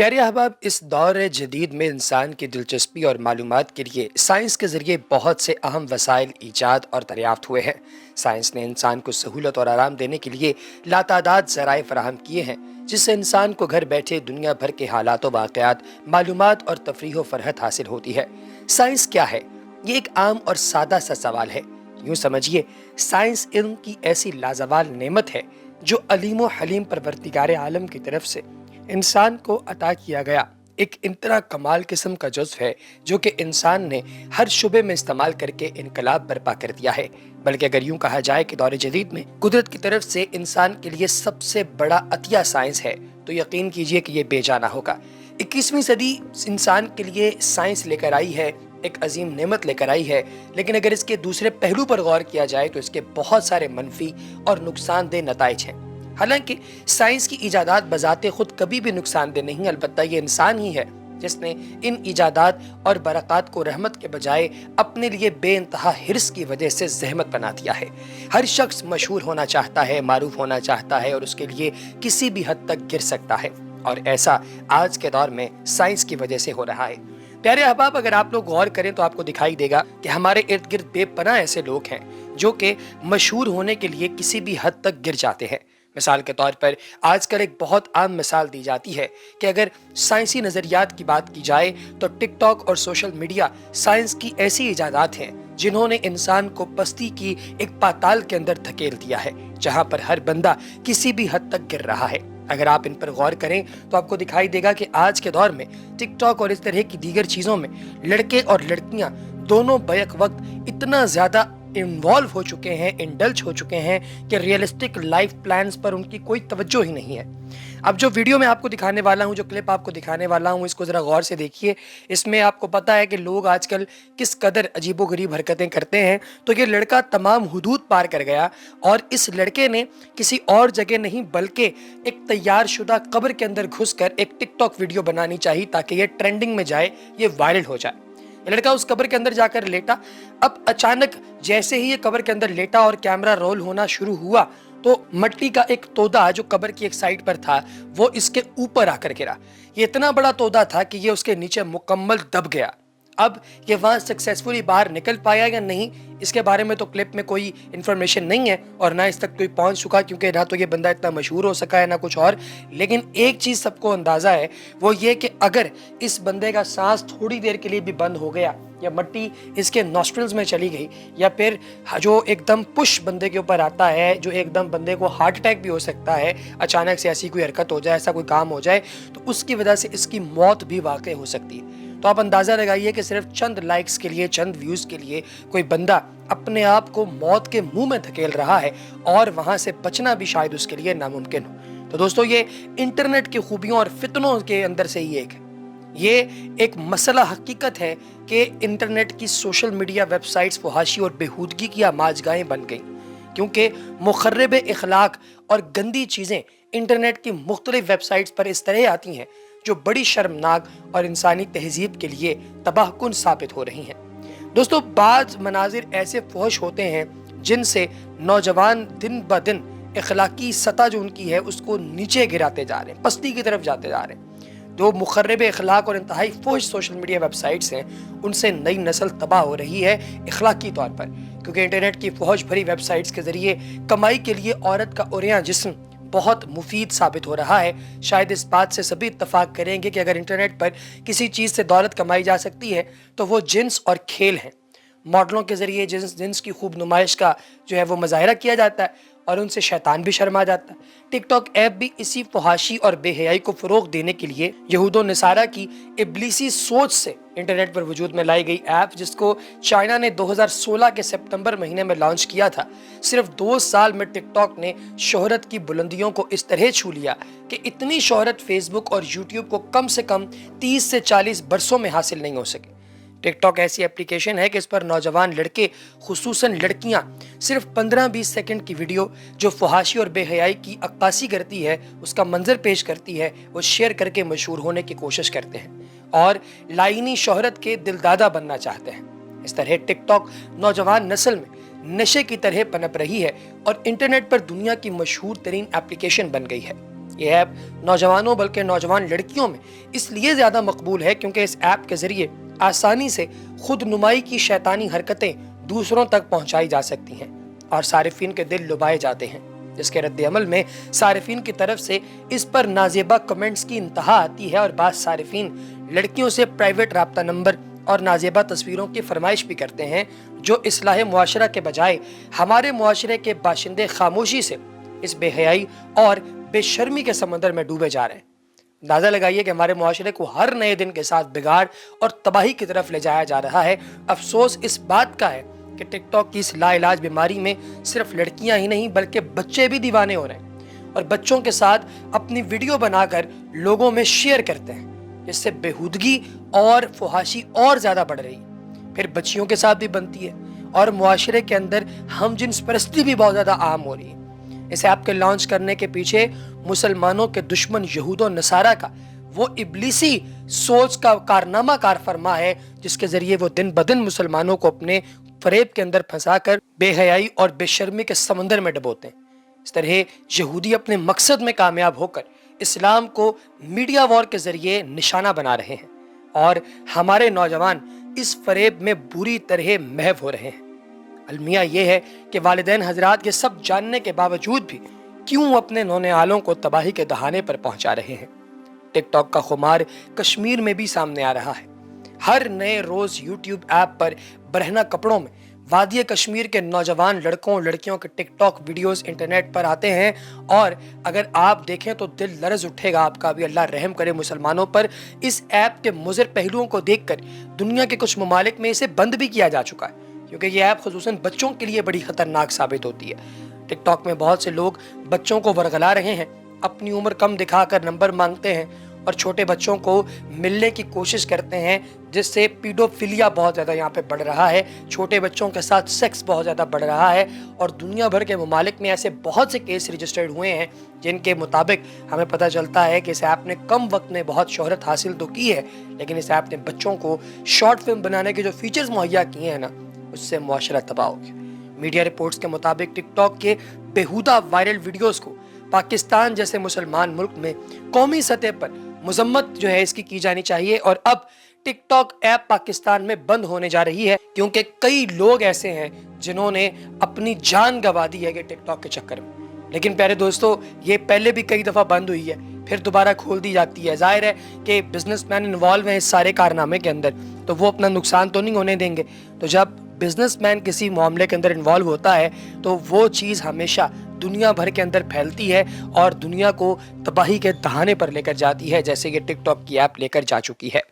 प्यारे अहबाब, इस दौर जदीद में इंसान की दिलचस्पी और मालूमात के लिए साइंस के ज़रिए बहुत से अहम वसाइल ईजाद और दरियाफ्त हुए हैं। साइंस ने इंसान को सहूलत और आराम देने के लिए लातादाद ज़राए फराहम किए हैं, जिससे इंसान को घर बैठे दुनिया भर के हालात व वाक़यात, मालूमात और तफरीह व फरहत हासिल होती है। साइंस क्या है? ये एक आम और सादा सा सवाल है। यूँ समझिए, साइंस इल्म की ऐसी लाजवाल नेमत है जो अलीम व हलीम परवरदिगार आलम की तरफ से इंसान को अता किया गया एक इतना कमाल किस्म का जुज़्व है, जो कि इंसान ने हर शुबे में इस्तेमाल करके इनकलाब बर्पा कर दिया है। बल्कि अगर यूं कहा जाए कि दौर जदीद में कुदरत की तरफ से इंसान के लिए सबसे बड़ा अतिया साइंस है, तो यकीन कीजिए कि ये बेजाना होगा। 21वीं सदी इंसान के लिए साइंस लेकर आई है, एक अजीम नेमत लेकर आई है, लेकिन अगर इसके दूसरे पहलू पर गौर किया जाए तो इसके बहुत सारे मनफी और नुकसानदेह नताइज हैं। हालांकि साइंस की इजादात बजाते खुद कभी भी नुकसानदेह नहीं, अलबत्ता ये इंसान ही है जिसने इन इजादात और बरक़ात को रहमत के बजाय अपने लिए बेइंतहा हिर्स की वजह से ज़हमत बना दिया है। हर शख्स मशहूर होना चाहता है, मारूफ होना चाहता है और उसके लिए किसी भी हद तक गिर सकता है, और ऐसा आज के दौर में साइंस की वजह से हो रहा है। प्यारे अहबाब, अगर आप लोग गौर करें तो आपको दिखाई देगा कि हमारे इर्द गिर्द बेपनाह ऐसे लोग हैं जो कि मशहूर होने के लिए किसी भी हद तक गिर जाते हैं। मिसाल के तौर पर आजकल एक बहुत आम मिसाल दी जाती है कि अगर साइंसी नज़रियात की बात की जाए तो टिकटॉक और सोशल मीडिया साइंस की ऐसी इजादात हैं जिन्होंने इंसान को पस्ती की एक पाताल के अंदर धकेल दिया है, जहां पर हर बंदा किसी भी हद तक गिर रहा है। अगर आप इन पर गौर करें तो आपको दिखाई देगा कि आज के दौर में टिकटॉक और इस तरह की दीगर चीज़ों में लड़के और लड़कियां दोनों बैक वक्त इतना ज़्यादा इन्वॉल्व हो चुके हैं, इंडल्ज हो चुके हैं कि रियलिस्टिक लाइफ प्लान्स पर उनकी कोई तवज्जो ही नहीं है। अब जो वीडियो मैं आपको दिखाने वाला हूं, जो क्लिप आपको दिखाने वाला हूं, इसको ज़रा गौर से देखिए। इसमें आपको पता है कि लोग आजकल किस कदर अजीबोगरीब हरकतें करते हैं। तो ये लड़का तमाम हुदूद पार कर गया और इस लड़के ने किसी और जगह नहीं बल्कि एक तैयार शुदा कब्र के अंदर घुसकर एक टिकटॉक वीडियो बनानी चाहिए ताकि ये ट्रेंडिंग में जाए, ये वायरल हो जाए। लड़का उस कब्र के अंदर जाकर लेटा। अब अचानक जैसे ही ये कब्र के अंदर लेटा और कैमरा रोल होना शुरू हुआ तो मट्टी का एक तोदा जो कब्र की एक साइड पर था वो इसके ऊपर आकर गिरा। ये इतना बड़ा तोदा था कि ये उसके नीचे मुकम्मल दब गया। अब ये वहां सक्सेसफुली बाहर निकल पाया या नहीं, इसके बारे में तो क्लिप में कोई इन्फॉर्मेशन नहीं है और ना इस तक कोई पहुंच चुका, क्योंकि ना तो ये बंदा इतना मशहूर हो सका है ना कुछ और। लेकिन एक चीज़ सबको अंदाज़ा है, वो ये कि अगर इस बंदे का सांस थोड़ी देर के लिए भी बंद हो गया या मट्टी इसके नॉस्ट्रल्स में चली गई या फिर जो एकदम पुश बंदे के ऊपर आता है, जो एकदम बंदे को हार्ट अटैक भी हो सकता है, अचानक से ऐसी कोई हरकत हो जाए, ऐसा कोई काम हो जाए, तो उसकी वजह से इसकी मौत भी वाक़ई हो सकती है। तो आप अंदाज़ा लगाइए कि सिर्फ चंद लाइक्स के लिए, चंद व्यूज़ के लिए कोई बंदा अपने आप को मौत के मुंह में धकेल रहा है और वहां से बचना भी शायद उसके लिए नामुमकिन हो। तो दोस्तों, ये इंटरनेट की खूबियों और फितनों के अंदर से ही एक है। ये एक मसला हकीकत है कि इंटरनेट की सोशल मीडिया वेबसाइट्स फहाशी और बेहूदगी की आमाजगाहें बन गई, क्योंकि मुखर्रिब इखलाक और गंदी चीज़ें इंटरनेट की मुख्तलिफ वेबसाइट्स पर इस तरह आती हैं जो बड़ी शर्मनाक और इंसानी तहजीब के लिए तबाहकुन साबित हो रही हैं। दोस्तों, बाज़ मनाजिर ऐसे फहश होते हैं जिनसे नौजवान दिन ब दिन इखलाकी सतह जो उनकी है उसको नीचे गिराते जा रहे हैं, पस्ती की तरफ जाते जा रहे हैं। जो मुखर्रिब इखलाक और इंतहाई फहश सोशल मीडिया वेबसाइट्स हैं, उनसे नई नस्ल तबाह हो रही है इखलाकी तौर पर, क्योंकि इंटरनेट की फहश भरी वेबसाइट्स के ज़रिए कमाई के लिए औरत का उरिया जिस्म बहुत मुफीद साबित हो रहा है। शायद इस बात से सभी इत्तफाक करेंगे कि अगर इंटरनेट पर किसी चीज़ से दौलत कमाई जा सकती है तो वो जिन्स और खेल हैं। मॉडलों के ज़रिए जिन्स की खूब नुमाइश का जो है वो मुजाहरा किया जाता है और उनसे शैतान भी शर्मा जाता है। टिकटॉक ऐप भी इसी फहाशी और बेहयाई को फ़रोग़ देने के लिए यहूदो नसारा की इब्लीसी सोच से इंटरनेट पर वजूद में लाई गई ऐप, जिसको चाइना ने 2016 के सितंबर महीने में लॉन्च किया था। सिर्फ 2 साल में टिकटॉक ने शोहरत की बुलंदियों को इस तरह छू लिया कि इतनी शोहरत फेसबुक और यूट्यूब को कम से कम 30 से 40 बरसों में हासिल नहीं हो सके। टिकटॉक ऐसी एप्लीकेशन है कि इस पर नौजवान लड़के, खुसूसन लड़कियां, सिर्फ 15-20 सेकंड की वीडियो जो फहाशी और बेहयाई की अक्कासी करती है, उसका मंजर पेश करती है, वो शेयर करके मशहूर होने की कोशिश करते हैं और लाइनी शोहरत के दिलदादा बनना चाहते हैं। इस तरह टिकटॉक नौजवान नस्ल में नशे की तरह पनप रही है और इंटरनेट पर दुनिया की मशहूर तरीन एप्लीकेशन बन गई है। ये ऐप नौजवानों बल्कि नौजवान लड़कियों में इसलिए ज़्यादा मकबूल है क्योंकि इस ऐप के ज़रिए आसानी से खुद नुमाई की शैतानी हरकतें दूसरों तक पहुंचाई जा सकती हैं और सारिफीन के दिल लुभाए जाते हैं, जिसके रद्द-ए-अमल में सारिफीन की तरफ से इस पर नाजेबा कमेंट्स की इंतहा आती है और बाज़ सारिफीन लड़कियों से प्राइवेट राब्ता नंबर और नाजेबा तस्वीरों की फरमाइश भी करते हैं, जो इस्लाह मुआशरा के बजाय हमारे मुआशरे के बाशिंदे खामोशी से इस बेहयाई और बेशर्मी के समंदर में डूबे जा रहे हैं। अंदाज़ा लगाइए कि हमारे मुआशरे को हर नए दिन के साथ बिगाड़ और तबाही की तरफ ले जाया जा रहा है। अफसोस इस बात का है कि टिकटॉक की इस लाइलाज बीमारी में सिर्फ लड़कियां ही नहीं बल्कि बच्चे भी दीवाने हो रहे हैं और बच्चों के साथ अपनी वीडियो बनाकर लोगों में शेयर करते हैं, जिससे बेहूदगी और फुहाशी और ज़्यादा बढ़ रही है। फिर बच्चियों के साथ भी बनती है और मुआशरे के अंदर हम जिन्स परस्ती भी बहुत ज़्यादा आम हो रही है। इस ऐप के लॉन्च करने के पीछे मुसलमानों के दुश्मन यहूद और नसारा का वो इब्लीसी सोच का कारनामा कार फरमा है, जिसके जरिए वो दिन ब दिन मुसलमानों को अपने फरेब के अंदर फंसाकर बेहयाई और बेशर्मी के समंदर में डुबोते हैं। इस तरह यहूदी अपने मकसद में कामयाब होकर इस्लाम को मीडिया वॉर के जरिए निशाना बना रहे हैं और हमारे नौजवान इस फरेब में बुरी तरह महव हो रहे हैं। अलमिया ये है कि वालिदैन हजरात ये सब जानने के बावजूद भी क्यों अपने नौनिहालों को तबाही के दहाने पर पहुंचा रहे हैं। टिकटॉक का खुमार कश्मीर में भी सामने आ रहा है। हर नए रोज यूट्यूब ऐप पर बरहना कपड़ों में वादिय कश्मीर के नौजवान लड़कों लड़कियों के टिकटॉक वीडियोस इंटरनेट पर आते हैं और अगर आप देखें तो दिल लरज उठेगा आपका भी। अल्लाह रहम करे मुसलमानों पर। इस ऐप के मुज़र पहलुओं को देखकर दुनिया के कुछ ममालिक में इसे बंद भी किया जा चुका है, क्योंकि ये ऐप खुसूसन बच्चों के लिए बड़ी खतरनाक साबित होती है। टिकटॉक में बहुत से लोग बच्चों को वरगला रहे हैं, अपनी उम्र कम दिखाकर नंबर मांगते हैं और छोटे बच्चों को मिलने की कोशिश करते हैं, जिससे पीडोफिलिया बहुत ज़्यादा यहाँ पे बढ़ रहा है। छोटे बच्चों के साथ सेक्स बहुत ज़्यादा बढ़ रहा है और दुनिया भर के ममालिक में ऐसे बहुत से केस रजिस्टर्ड हुए हैं जिनके मुताबिक हमें पता चलता है कि इस ऐप ने कम वक्त में बहुत शोहरत हासिल तो की है, लेकिन इस ऐप ने बच्चों को शॉर्ट फिल्म बनाने के जो फीचर्स मुहैया किए हैं ना, उससे मुआशरा तबाह हो गया। मीडिया रिपोर्ट्स के मुताबिक टिकटॉक के बेहुदा वायरल वीडियोस को पाकिस्तान जैसे मुसलमान मुल्क में कौमी सतह पर मजम्मत जो है इसकी की जानी चाहिए और अब टिकटॉक ऐप पाकिस्तान में बंद होने जा रही है, क्योंकि कई लोग ऐसे हैं जिन्होंने अपनी जान गंवा दी है कि टिकटॉक के चक्कर में। लेकिन प्यारे दोस्तों, ये पहले भी कई दफ़ा बंद हुई है, फिर दोबारा खोल दी जाती है। जाहिर है कि बिजनेसमैन इन्वॉल्व हैं इस सारे कारनामे के अंदर, तो वो अपना नुकसान तो नहीं होने देंगे। तो जब बिजनेसमैन किसी मामले के अंदर इन्वॉल्व होता है तो वो चीज़ हमेशा दुनिया भर के अंदर फैलती है और दुनिया को तबाही के दहाने पर लेकर जाती है, जैसे ये टिकटॉक की ऐप लेकर जा चुकी है।